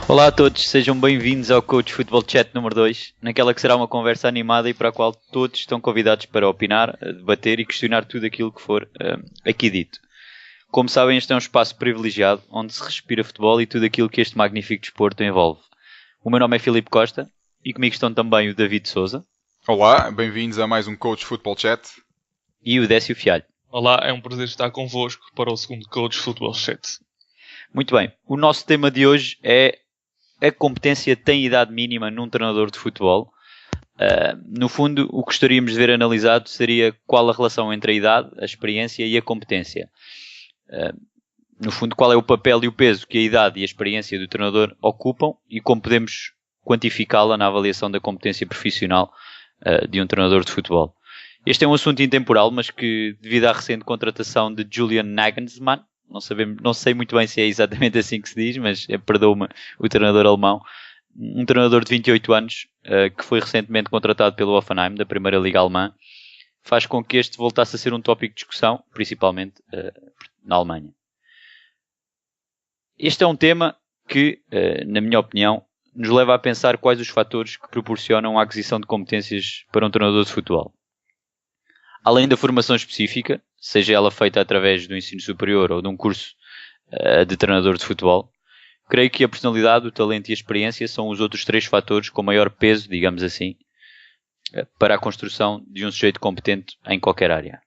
Olá a todos, sejam bem-vindos ao Coach Football Chat número 2, naquela que será uma conversa animada e para a qual todos estão convidados para opinar, debater e questionar tudo aquilo que for aqui dito. Como sabem, este é um espaço privilegiado, onde se respira futebol e tudo aquilo que este magnífico desporto envolve. O meu nome é Filipe Costa e comigo estão também o David Souza. Olá, bem-vindos a mais um Coach Football Chat. E o Décio Fialho. Olá, é um prazer estar convosco para o segundo Coach Football Chat. Muito bem, o nosso tema de hoje é: a competência tem idade mínima num treinador de futebol? No fundo, o que gostaríamos de ver analisado seria qual a relação entre a idade, a experiência e a competência. No fundo, qual é o papel e o peso que a idade e a experiência do treinador ocupam e como podemos quantificá-la na avaliação da competência profissional de um treinador de futebol. Este é um assunto intemporal, mas que, devido à recente contratação de Julian Nagelsmann, não sei muito bem se é exatamente assim que se diz, mas perdoa-me o treinador alemão, um treinador de 28 anos, que foi recentemente contratado pelo Hoffenheim, da Primeira Liga Alemã, faz com que este voltasse a ser um tópico de discussão, principalmente na Alemanha. Este é um tema que, na minha opinião, nos leva a pensar quais os fatores que proporcionam a aquisição de competências para um treinador de futebol. Além da formação específica, seja ela feita através do ensino superior ou de um curso de treinador de futebol, creio que a personalidade, o talento e a experiência são os outros três fatores com maior peso, digamos assim, para a construção de um sujeito competente em qualquer área.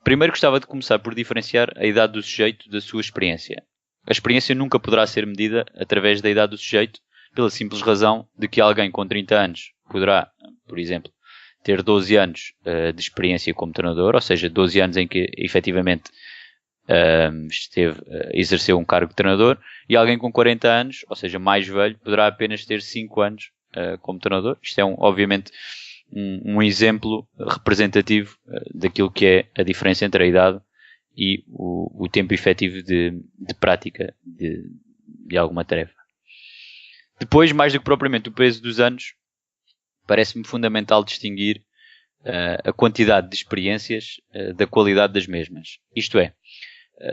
Primeiro gostava de começar por diferenciar a idade do sujeito da sua experiência. A experiência nunca poderá ser medida através da idade do sujeito, pela simples razão de que alguém com 30 anos poderá, por exemplo, ter 12 anos de experiência como treinador, ou seja, 12 anos em que efetivamente exerceu um cargo de treinador, e alguém com 40 anos, ou seja, mais velho, poderá apenas ter 5 anos como treinador. Isto é, obviamente, um exemplo representativo daquilo que é a diferença entre a idade e o tempo efetivo de prática de alguma tarefa. Depois, mais do que propriamente o peso dos anos, parece-me fundamental distinguir a quantidade de experiências da qualidade das mesmas. Isto é,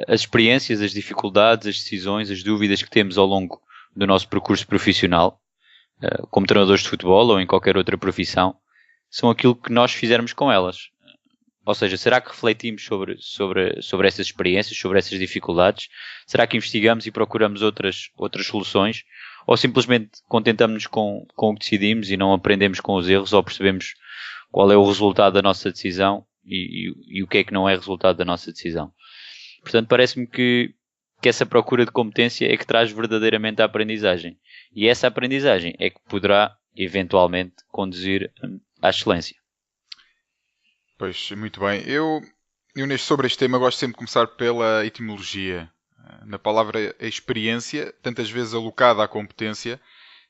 as experiências, as dificuldades, as decisões, as dúvidas que temos ao longo do nosso percurso profissional, como treinadores de futebol ou em qualquer outra profissão, são aquilo que nós fizermos com elas. Ou seja, será que refletimos sobre essas experiências, sobre essas dificuldades? Será que investigamos e procuramos outras soluções? Ou simplesmente contentamos-nos com o que decidimos e não aprendemos com os erros, ou percebemos qual é o resultado da nossa decisão e o que é que não é resultado da nossa decisão? Portanto, parece-me que essa procura de competência é que traz verdadeiramente a aprendizagem. E essa aprendizagem é que poderá, eventualmente, conduzir à excelência. Pois, muito bem. Eu sobre este tema gosto sempre de começar pela etimologia. Na palavra experiência, tantas vezes alocada à competência,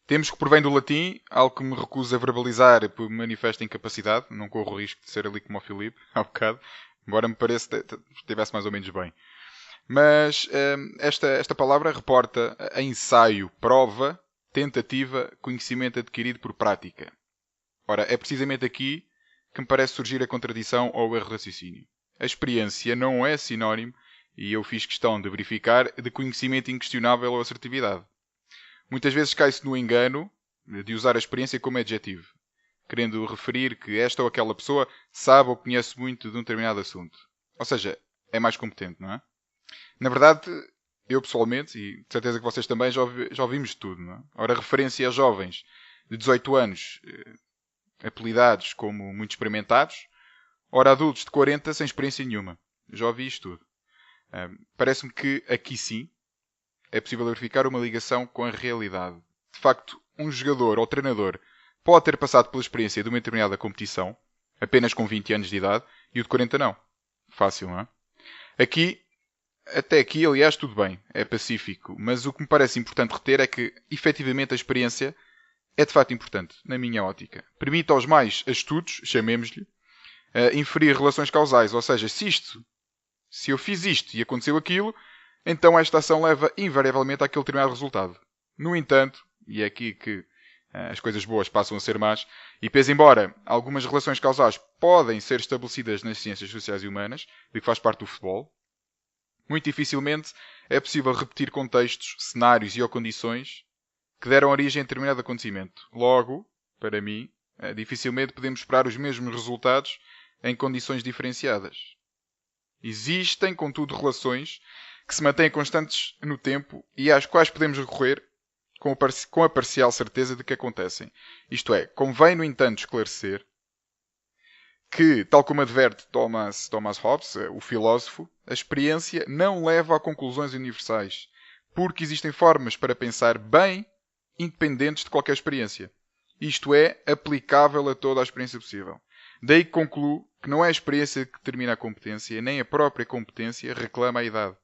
temos que provém do latim, algo que me recuso a verbalizar por manifesta incapacidade. Não corro o risco de ser ali como o Filipe, há bocado, embora me pareça que estivesse mais ou menos bem. Mas esta palavra reporta a ensaio, prova, tentativa, conhecimento adquirido por prática. Ora, é precisamente aqui que me parece surgir a contradição ou o erro de raciocínio. A experiência não é sinónimo, e eu fiz questão de verificar, de conhecimento inquestionável ou assertividade. Muitas vezes cai-se no engano de usar a experiência como adjetivo, querendo referir que esta ou aquela pessoa sabe ou conhece muito de um determinado assunto. Ou seja, é mais competente, não é? Na verdade, eu pessoalmente, e de certeza que vocês também, já ouvimos de tudo, não é? Ora, referência a jovens de 18 anos, apelidados como muito experimentados, ora, adultos de 40 sem experiência nenhuma. Já ouvi isto tudo. Parece-me que aqui sim é possível verificar uma ligação com a realidade. De facto, um jogador ou treinador pode ter passado pela experiência de uma determinada competição, apenas com 20 anos de idade, e o de 40 não. Fácil, não é? Até aqui, aliás, tudo bem, é pacífico, mas o que me parece importante reter é que, efetivamente, a experiência é de facto importante, na minha ótica. Permite aos mais astutos, chamemos-lhe, inferir relações causais, ou seja, se eu fiz isto e aconteceu aquilo, então esta ação leva invariavelmente àquele determinado resultado. No entanto, e é aqui que as coisas boas passam a ser más, e pese embora algumas relações causais podem ser estabelecidas nas ciências sociais e humanas, de que faz parte do futebol, muito dificilmente é possível repetir contextos, cenários e ou condições que deram origem a determinado acontecimento. Logo, para mim, dificilmente podemos esperar os mesmos resultados em condições diferenciadas. Existem, contudo, relações que se mantêm constantes no tempo e às quais podemos recorrer com a parcial certeza de que acontecem. Isto é, convém, no entanto, esclarecer que, tal como adverte Thomas Hobbes, o filósofo, a experiência não leva a conclusões universais, porque existem formas para pensar bem independentes de qualquer experiência. Isto é, aplicável a toda a experiência possível. Daí que concluo que não é a experiência que determina a competência, nem a própria competência reclama a idade,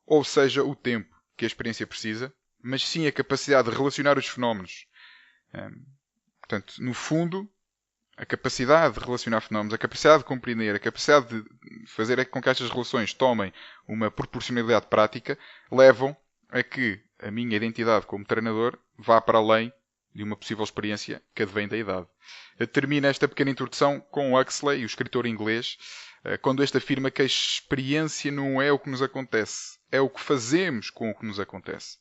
ou seja, o tempo que a experiência precisa, mas sim a capacidade de relacionar os fenómenos. Portanto, no fundo, a capacidade de relacionar fenómenos, a capacidade de compreender, a capacidade de fazer com que estas relações tomem uma proporcionalidade prática, levam a que a minha identidade como treinador vá para além de uma possível experiência que advém da idade. Termina esta pequena introdução com Huxley, o escritor inglês, quando este afirma que a experiência não é o que nos acontece, é o que fazemos com o que nos acontece.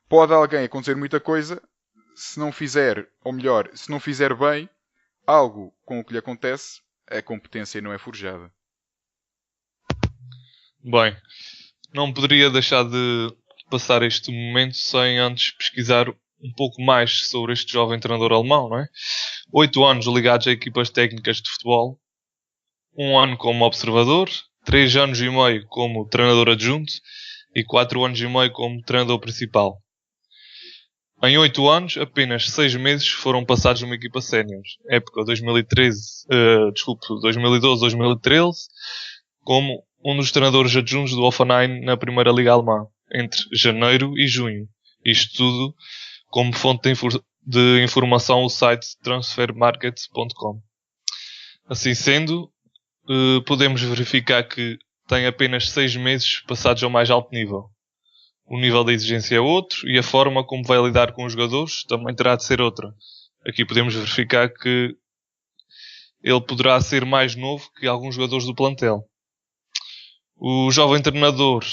Pode a alguém acontecer muita coisa, se não fizer, ou melhor, se não fizer bem, algo com o que lhe acontece, a competência não é forjada. Bem, não poderia deixar de passar este momento sem antes pesquisar um pouco mais sobre este jovem treinador alemão, não é? 8 anos ligados a equipas técnicas de futebol, 1 ano como observador, 3 anos e meio como treinador adjunto e 4 anos e meio como treinador principal. Em 8 anos, apenas 6 meses foram passados numa equipa sénior. Época 2012-2013, como um dos treinadores adjuntos do Hoffenheim na Primeira Liga Alemã, entre janeiro e junho. Isto tudo como fonte de informação o site transfermarket.com. Assim sendo, podemos verificar que tem apenas 6 meses passados ao mais alto nível. O nível de exigência é outro e a forma como vai lidar com os jogadores também terá de ser outra. Aqui podemos verificar que ele poderá ser mais novo que alguns jogadores do plantel. O jovem treinador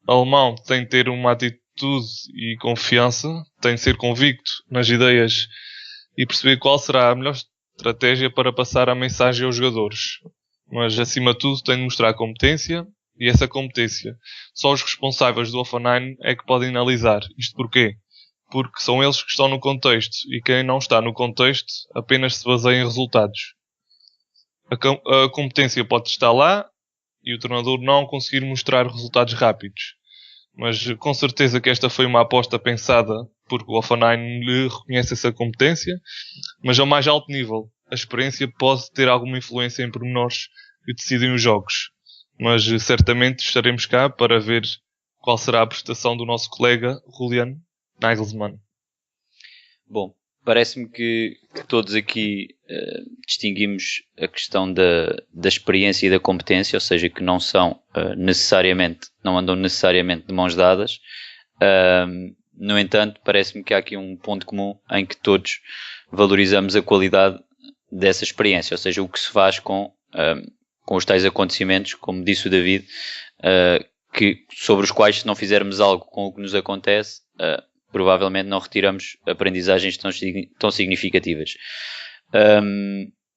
alemão tem de ter uma atitude e confiança, tem de ser convicto nas ideias e perceber qual será a melhor estratégia para passar a mensagem aos jogadores. Mas, acima de tudo, tem de mostrar competência. E essa competência, só os responsáveis do Hoffenheim é que podem analisar. Isto porquê? Porque são eles que estão no contexto e quem não está no contexto apenas se baseia em resultados. A competência pode estar lá e o treinador não conseguir mostrar resultados rápidos. Mas com certeza que esta foi uma aposta pensada porque o Hoffenheim lhe reconhece essa competência, mas ao mais alto nível. A experiência pode ter alguma influência em pormenores que decidem os jogos. Mas certamente estaremos cá para ver qual será a prestação do nosso colega Julian Nagelsmann. Bom, parece-me que todos aqui distinguimos a questão da experiência e da competência, ou seja, que não são não andam necessariamente de mãos dadas. No entanto, parece-me que há aqui um ponto comum em que todos valorizamos a qualidade dessa experiência, ou seja, o que se faz com os tais acontecimentos, como disse o David, sobre os quais, se não fizermos algo com o que nos acontece, provavelmente não retiramos aprendizagens tão significativas.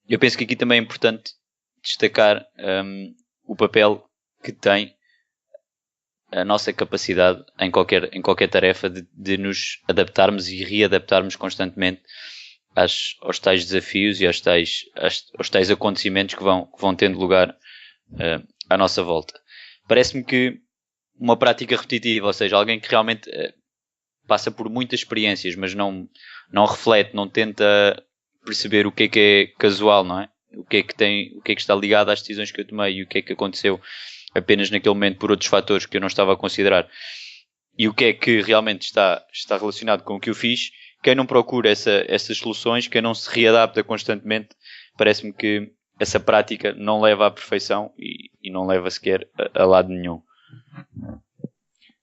Eu penso que aqui também é importante destacar o papel que tem a nossa capacidade em qualquer tarefa de nos adaptarmos e readaptarmos constantemente aos tais desafios e aos tais acontecimentos que vão tendo lugar à nossa volta. Parece-me que uma prática repetitiva, ou seja, alguém que realmente passa por muitas experiências, mas não reflete, não tenta perceber o que é casual, não é? O que é que está ligado às decisões que eu tomei e o que é que aconteceu apenas naquele momento por outros fatores que eu não estava a considerar e o que é que realmente está relacionado com o que eu fiz. Quem não procura essas soluções, quem não se readapta constantemente, parece-me que essa prática não leva à perfeição e não leva sequer a lado nenhum.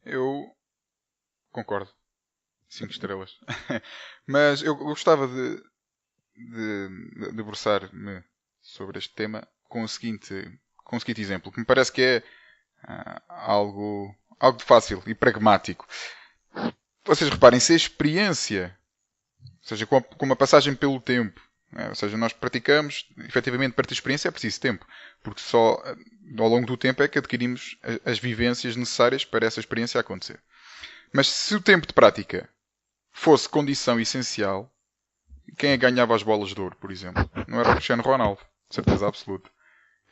Eu concordo. 5 estrelas. Mas eu gostava de debruçar-me sobre este tema com o seguinte exemplo, que me parece que é algo de fácil e pragmático. vocês reparem, se a experiência, ou seja, com uma passagem pelo tempo, ou seja, nós praticamos, efetivamente, para ter experiência é preciso tempo, porque só ao longo do tempo é que adquirimos as vivências necessárias para essa experiência acontecer. Mas se o tempo de prática fosse condição essencial, quem é que ganhava as bolas de ouro, por exemplo? Não era o Cristiano Ronaldo, de certeza absoluta.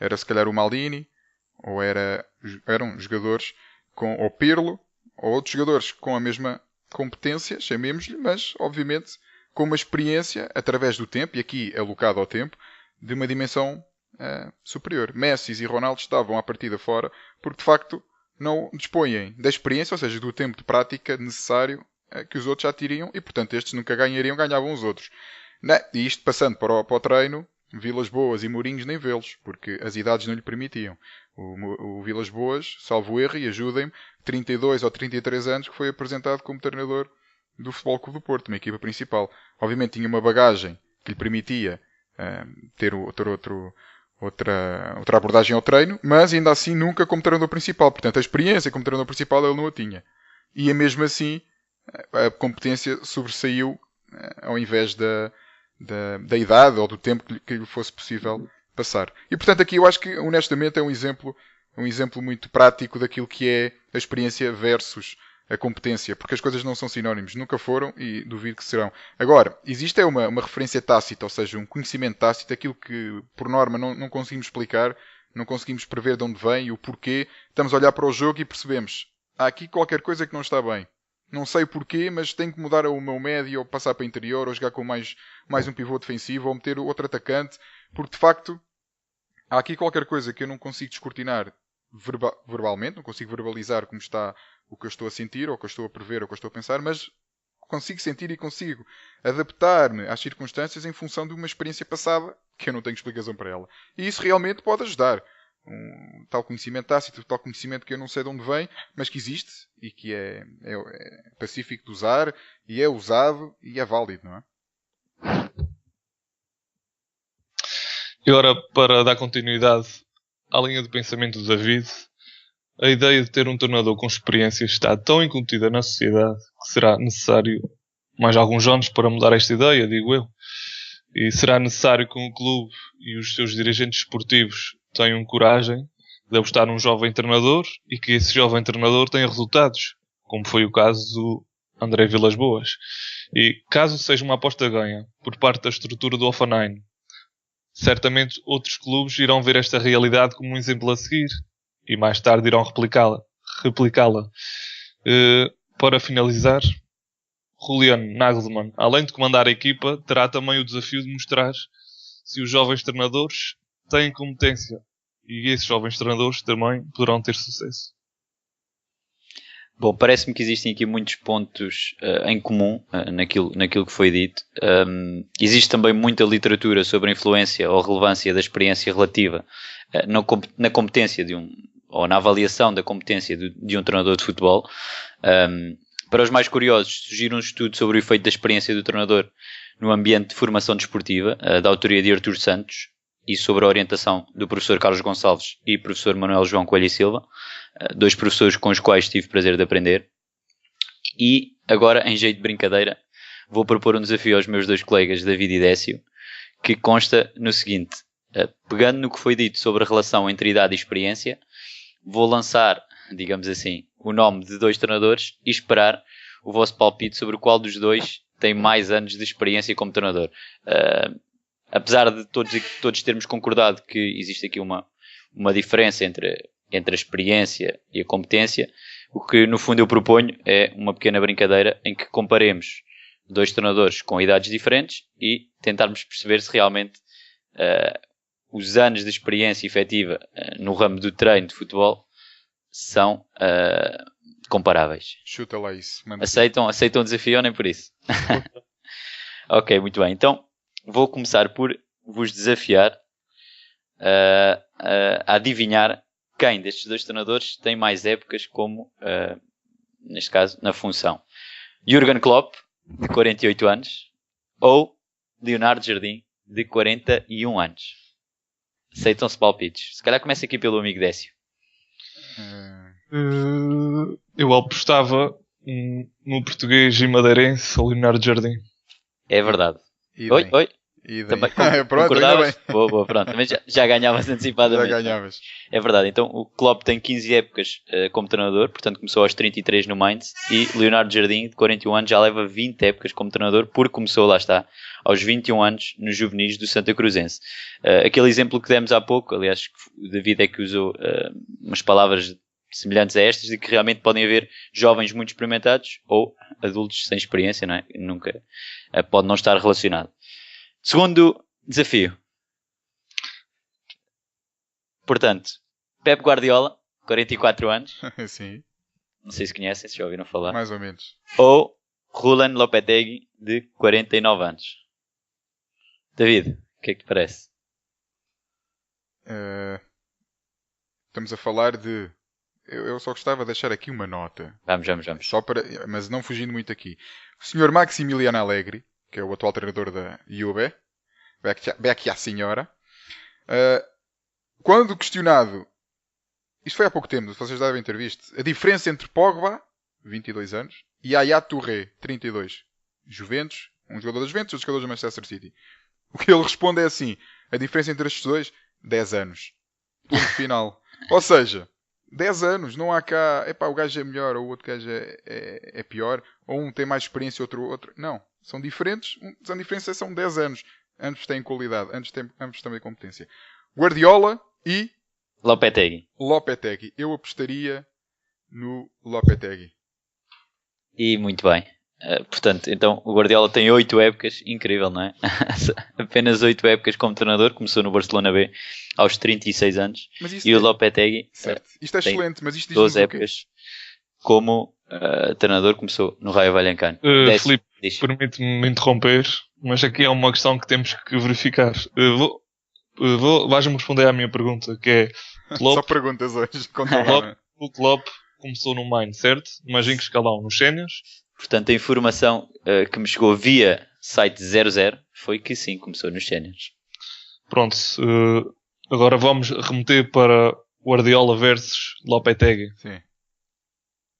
Era se calhar o Maldini, ou eram jogadores ou Pirlo, ou outros jogadores com a mesma competência, chamemos-lhe, mas obviamente com uma experiência através do tempo, e aqui alocado ao tempo, de uma dimensão superior. Messi e Ronaldo estavam à partida fora porque de facto não dispõem da experiência, ou seja, do tempo de prática necessário que os outros já teriam, e portanto estes nunca ganhariam, ganhavam os outros. E isto passando para o treino, Vilas Boas e Mourinhos nem vê-los, porque as idades não lhe permitiam. O Vilas Boas, salvo erro, e ajudem-me, 32 ou 33 anos, que foi apresentado como treinador do Futebol Clube do Porto, uma equipa principal. Obviamente tinha uma bagagem que lhe permitia ter outra abordagem ao treino, mas ainda assim nunca como treinador principal. Portanto, a experiência como treinador principal ele não a tinha. E mesmo assim, a competência sobressaiu ao invés da idade ou do tempo que lhe fosse possível passar. E portanto aqui eu acho que honestamente é um exemplo muito prático daquilo que é a experiência versus a competência, porque as coisas não são sinónimos, nunca foram e duvido que serão. Agora, existe uma referência tácita, ou seja, um conhecimento tácito, aquilo que por norma não conseguimos explicar, não conseguimos prever de onde vem e o porquê. Estamos a olhar para o jogo e percebemos, há aqui qualquer coisa que não está bem. Não sei porquê, mas tenho que mudar o meu médio, ou passar para interior, ou jogar com mais um pivô defensivo, ou meter outro atacante, porque de facto há aqui qualquer coisa que eu não consigo descortinar verbalmente, não consigo verbalizar como está o que eu estou a sentir, ou o que eu estou a prever, ou o que eu estou a pensar, mas consigo sentir e consigo adaptar-me às circunstâncias em função de uma experiência passada que eu não tenho explicação para ela. E isso realmente pode ajudar. Um tal conhecimento tácito, tal conhecimento que eu não sei de onde vem, mas que existe e que é pacífico de usar e é usado e é válido, não é? E ora, para dar continuidade à linha de pensamento do David, a ideia de ter um treinador com experiência está tão incutida na sociedade que será necessário mais alguns anos para mudar esta ideia, digo eu. E será necessário que um clube e os seus dirigentes esportivos tenham coragem de apostar num jovem treinador e que esse jovem treinador tenha resultados, como foi o caso do André Vilas Boas. E caso seja uma aposta ganha por parte da estrutura do Hoffenheim, certamente outros clubes irão ver esta realidade como um exemplo a seguir e mais tarde irão replicá-la. Para finalizar, Julian Nagelsmann, além de comandar a equipa, terá também o desafio de mostrar se os jovens treinadores têm competência e esses jovens treinadores também poderão ter sucesso. Bom, parece-me que existem aqui muitos pontos em comum naquilo que foi dito. Existe também muita literatura sobre a influência ou relevância da experiência relativa na competência ou na avaliação da competência de um treinador de futebol. Para os mais curiosos, sugiro um estudo sobre o efeito da experiência do treinador no ambiente de formação desportiva, da autoria de Artur Santos, e sobre a orientação do professor Carlos Gonçalves e professor Manuel João Coelho e Silva, dois professores com os quais tive o prazer de aprender. E agora, em jeito de brincadeira, vou propor um desafio aos meus dois colegas, David e Décio, que consta no seguinte: pegando no que foi dito sobre a relação entre idade e experiência, vou lançar, digamos assim, o nome de dois treinadores e esperar o vosso palpite sobre qual dos dois tem mais anos de experiência como treinador. Apesar de todos termos concordado que existe aqui uma diferença entre a experiência e a competência, o que no fundo eu proponho é uma pequena brincadeira em que comparemos dois treinadores com idades diferentes e tentarmos perceber se realmente os anos de experiência efetiva no ramo do treino de futebol são comparáveis. Chuta lá isso. Aceitam o desafio ou nem por isso? Ok, muito bem. Então vou começar por vos desafiar a adivinhar quem destes dois treinadores tem mais épocas como, neste caso, na função. Jürgen Klopp, de 48 anos, ou Leonardo Jardim, de 41 anos. Aceitam-se palpites. Se calhar começa aqui pelo amigo Décio. Eu apostava no português e madeirense, o Leonardo Jardim. É verdade. E Oi, bem. oi. E daí? Também Pronto, ainda concordavas? bem. Boa, pronto. Também já ganhavas Já antecipadamente. ganhavas. É verdade. Então o Klopp tem 15 épocas como treinador, portanto começou aos 33 no Mainz, e Leonardo Jardim, de 41 anos, já leva 20 épocas como treinador, porque começou, lá está, aos 21 anos nos juvenis do Santa Cruzense. Aquele exemplo que demos há pouco, aliás, o David é que usou umas palavras semelhantes a estas, de que realmente podem haver jovens muito experimentados ou adultos sem experiência, não é? Nunca pode não estar relacionado. Segundo desafio. Portanto, Pep Guardiola, 44 anos, Sim, não sei se conhecem, se já ouviram falar, mais ou menos. ou Julen Lopetegui, de 49 anos. David, o que é que te parece? Estamos a falar de... Eu só gostava de deixar aqui uma nota. Vamos. Só para, mas não fugindo muito aqui. O Sr. Maximiliano Allegri, que é o atual treinador da Juve, Vecchia Senhora, quando questionado, isto foi há pouco tempo, vocês devem ter visto, a diferença entre Pogba, 22 anos, e Yaya Touré, 32, Juventus, um jogador da Juventus, outro jogador do Manchester City. O que ele responde é assim, a diferença entre estes dois, 10 anos. Ponto final. Ou seja, 10 anos, não há cá, epá, o gajo é melhor, ou o outro gajo é pior, ou um tem mais experiência, outro. Não, são diferentes, a diferença são 10 anos. Ambos têm qualidade, ambos têm competência. Guardiola e Lopetegui. Lopetegui. Eu apostaria no Lopetegui. E muito bem. Portanto, então o Guardiola tem 8 épocas, incrível, não é? Apenas 8 épocas como treinador, começou no Barcelona B aos 36 anos. Mas E o Lopetegui certo. Isto é tem excelente, mas isto diz 12 épocas como treinador, começou no Raio Vallecano. Filipe, permite-me interromper, mas aqui há uma questão que temos que verificar. Vais-me responder à minha pergunta, que é... Só perguntas hoje. O Klopp começou no Mainz, certo? Mas em que escalão? Nos séniores? Portanto, a informação que me chegou via site 00 foi que sim, começou nos séniores. Pronto, agora vamos remeter para Guardiola versus Lopetegui. Sim.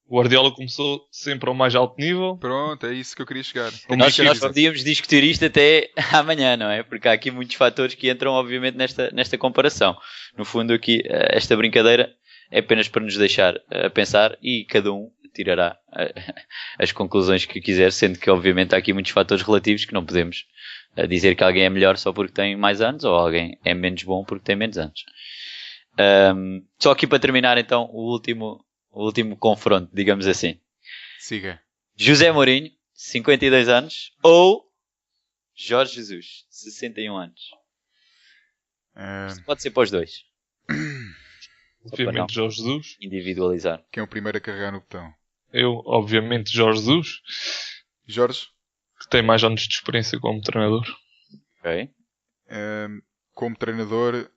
O Guardiola começou sempre ao mais alto nível. Pronto, é isso que eu queria chegar. Nós podíamos discutir isto até amanhã, não é? Porque há aqui muitos fatores que entram, obviamente, nesta comparação. No fundo, aqui, esta brincadeira é apenas para nos deixar a pensar e cada um tirará as conclusões que quiser, sendo que, obviamente, há aqui muitos fatores relativos que não podemos dizer que alguém é melhor só porque tem mais anos ou alguém é menos bom porque tem menos anos. Só aqui para terminar, então, o último confronto, digamos assim. Siga. José Mourinho, 52 anos, ou Jorge Jesus, 61 anos. Isto pode ser para os dois. Obviamente Jorge Jesus. Individualizar. Quem é o primeiro a carregar no botão? Eu, obviamente, Jorge Jesus. Jorge? Que tem mais anos de experiência como treinador. Ok. Como treinador,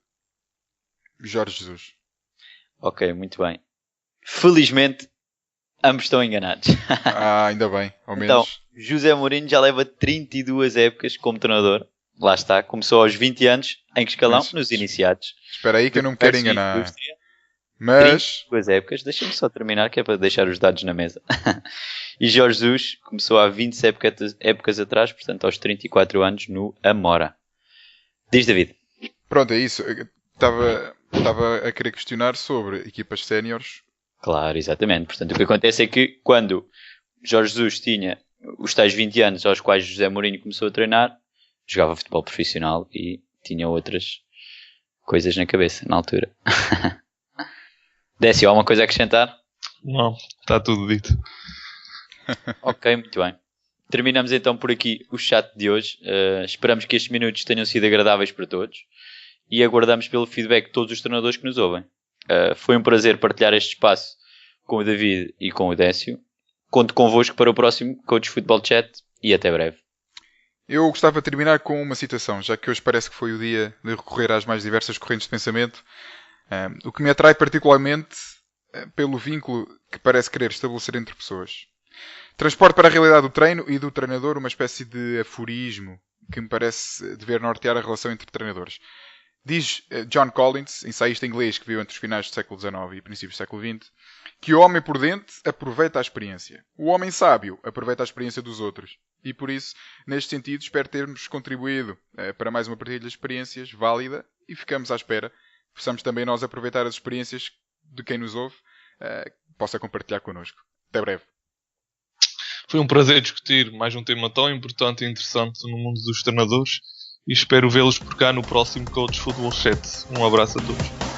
Jorge Jesus. Ok, muito bem. Felizmente, ambos estão enganados. Ainda bem, ao menos. Então, José Mourinho já leva 32 épocas como treinador. Lá está, começou aos 20 anos, em que escalão? Nos iniciados. Espera aí que eu não me quero enganar. Mas... 32 épocas, deixa-me só terminar, que é para deixar os dados na mesa. E Jorge Jesus começou há 27 épocas atrás, portanto aos 34 anos, no Amora. Diz, David. Pronto, é isso. Estava a querer questionar sobre equipas séniores. Claro, exatamente. Portanto, o que acontece é que quando Jorge Jesus tinha os tais 20 anos aos quais José Mourinho começou a treinar, jogava futebol profissional e tinha outras coisas na cabeça na altura. Décio, há alguma coisa a acrescentar? Não, está tudo dito. Ok, muito bem. Terminamos então por aqui o chat de hoje. Esperamos que estes minutos tenham sido agradáveis para todos e aguardamos pelo feedback de todos os treinadores que nos ouvem. Foi um prazer partilhar este espaço com o David e com o Décio. Conto convosco para o próximo Coach Football Chat e até breve. Eu gostava de terminar com uma citação, já que hoje parece que foi o dia de recorrer às mais diversas correntes de pensamento. O que me atrai particularmente pelo vínculo que parece querer estabelecer entre pessoas. Transporte para a realidade do treino e do treinador uma espécie de aforismo que me parece dever nortear a relação entre treinadores. Diz John Collins, ensaísta inglês que viveu entre os finais do século XIX e princípios do século XX, que o homem prudente aproveita a experiência. O homem sábio aproveita a experiência dos outros. E por isso, neste sentido, espero termos contribuído para mais uma partilha de experiências válida e ficamos à espera que possamos também nós aproveitar as experiências de quem nos ouve, que possa compartilhar connosco. Até breve. Foi um prazer discutir mais um tema tão importante e interessante no mundo dos treinadores e espero vê-los por cá no próximo Coach Football Chat. Um abraço a todos.